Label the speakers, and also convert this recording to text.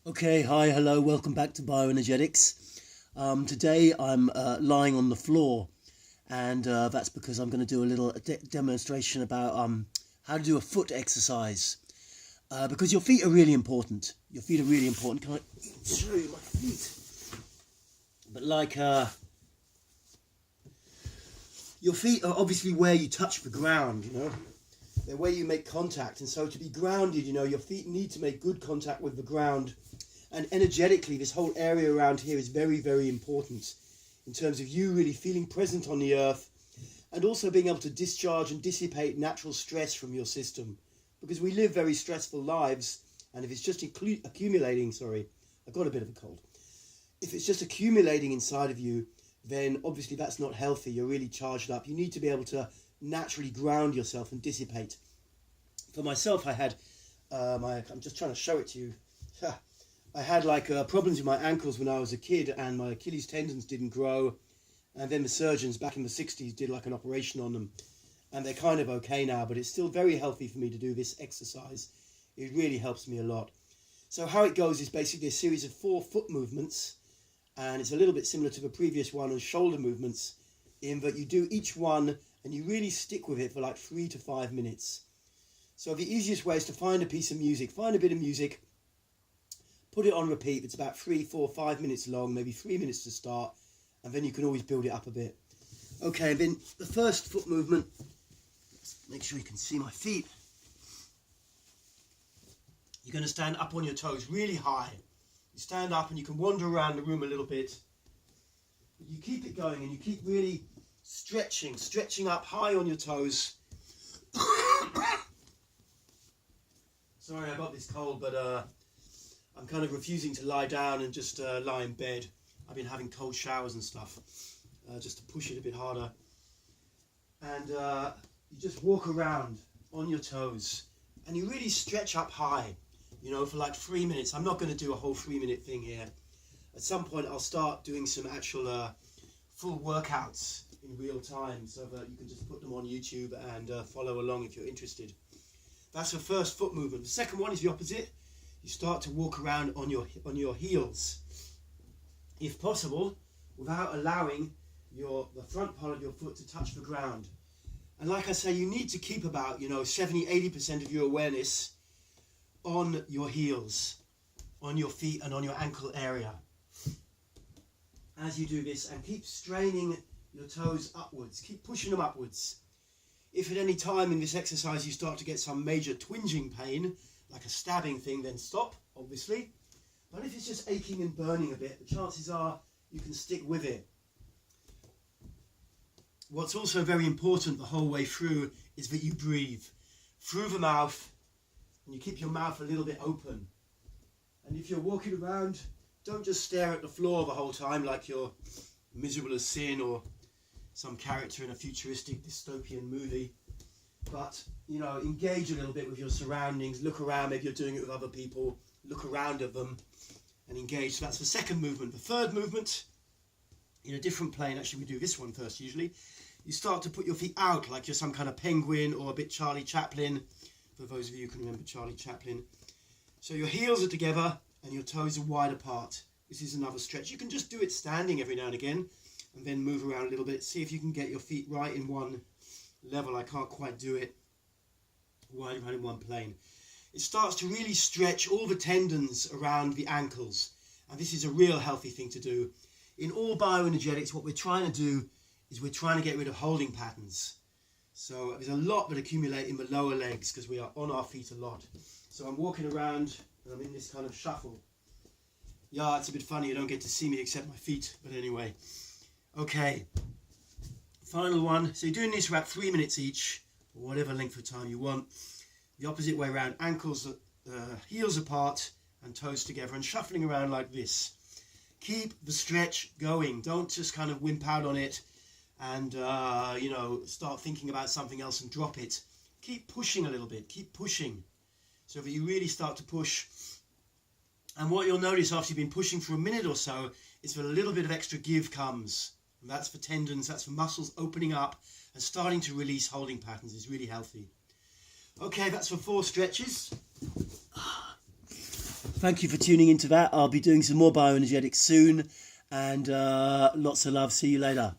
Speaker 1: Okay, hi, hello, welcome back to Bioenergetics. Today I'm lying on the floor, and that's because I'm going to do a little demonstration about how to do a foot exercise. Because your feet are really important. Your feet are really important. Can I show you my feet? But your feet are obviously where you touch the ground, you know. They're where you make contact, and so to be grounded, you know, your feet need to make good contact with the ground. And energetically, this whole area around here is very, very important in terms of you really feeling present on the earth and also being able to discharge and dissipate natural stress from your system. Because we live very stressful lives, and if it's just accumulating, I've got a bit of a cold. If it's just accumulating inside of you, then obviously that's not healthy. You're really charged up. You need to be able to naturally ground yourself and dissipate. For myself, I had, I'm just trying to show it to you. I had problems with my ankles when I was a kid, and my Achilles tendons didn't grow, and then the surgeons back in the 60s did like an operation on them, and they're kind of okay now, but it's still very healthy for me to do this exercise. It really helps me a lot. So how it goes is basically a series of 4 foot movements, and it's a little bit similar to the previous one on shoulder movements, in that you do each one and you really stick with it for like 3 to 5 minutes. So the easiest way is to find a piece of music, find a bit of music, put it on repeat. It's about 3, 4, 5 minutes long, maybe 3 minutes to start, and then you can always build it up a bit. Okay, then the first foot movement, let's make sure you can see my feet. You're going to stand up on your toes really high. You stand up and you can wander around the room a little bit. You keep it going and you keep really stretching up high on your toes. Sorry, I got this cold, but I'm kind of refusing to lie down and just lie in bed. I've been having cold showers and stuff, just to push it a bit harder. And you just walk around on your toes and you really stretch up high, you know, for like 3 minutes. I'm not going to do a whole 3-minute thing here. At some point I'll start doing some actual full workouts in real time, so that you can just put them on YouTube and follow along if you're interested. That's the first foot movement. The second one is the opposite. You start to walk around on your heels, if possible, without allowing the front part of your foot to touch the ground. And like I say, you need to keep about 70-80% of your awareness on your heels, on your feet and on your ankle area as you do this, and keep straining your toes upwards, keep pushing them upwards. If at any time in this exercise you start to get some major twinging pain, like a stabbing thing, then stop, obviously. But if it's just aching and burning a bit, the chances are you can stick with it. What's also very important the whole way through is that you breathe through the mouth, and you keep your mouth a little bit open. And if you're walking around, don't just stare at the floor the whole time like you're miserable as sin or some character in a futuristic dystopian movie. But, engage a little bit with your surroundings, look around, maybe you're doing it with other people, look around at them and engage. So that's the second movement. The third movement, in a different plane, actually we do this one first usually, you start to put your feet out like you're some kind of penguin or a bit Charlie Chaplin, for those of you who can remember Charlie Chaplin. So your heels are together and your toes are wide apart. This is another stretch. You can just do it standing every now and again and then move around a little bit. See if you can get your feet right in one level. I can't quite do it right in one plane. It starts to really stretch all the tendons around the ankles, and this is a real healthy thing to do. In all bioenergetics, what we're trying to do is we're trying to get rid of holding patterns. So there's a lot that accumulate in the lower legs because we are on our feet a lot. So I'm walking around and I'm in this kind of shuffle. Yeah, it's a bit funny, you don't get to see me except my feet, but anyway. Okay, final one. So you're doing this for about 3 minutes each, or whatever length of time you want. The opposite way around, ankles, heels apart and toes together, and shuffling around like this. Keep the stretch going. Don't just kind of wimp out on it and, start thinking about something else and drop it. Keep pushing a little bit, keep pushing, so that you really start to push. And what you'll notice after you've been pushing for a minute or so is that a little bit of extra give comes. And that's for tendons, that's for muscles opening up and starting to release holding patterns. Is really healthy. Okay, that's for 4 stretches. thank you for tuning into that. I'll be doing some more bioenergetics soon, and lots of love. See you later.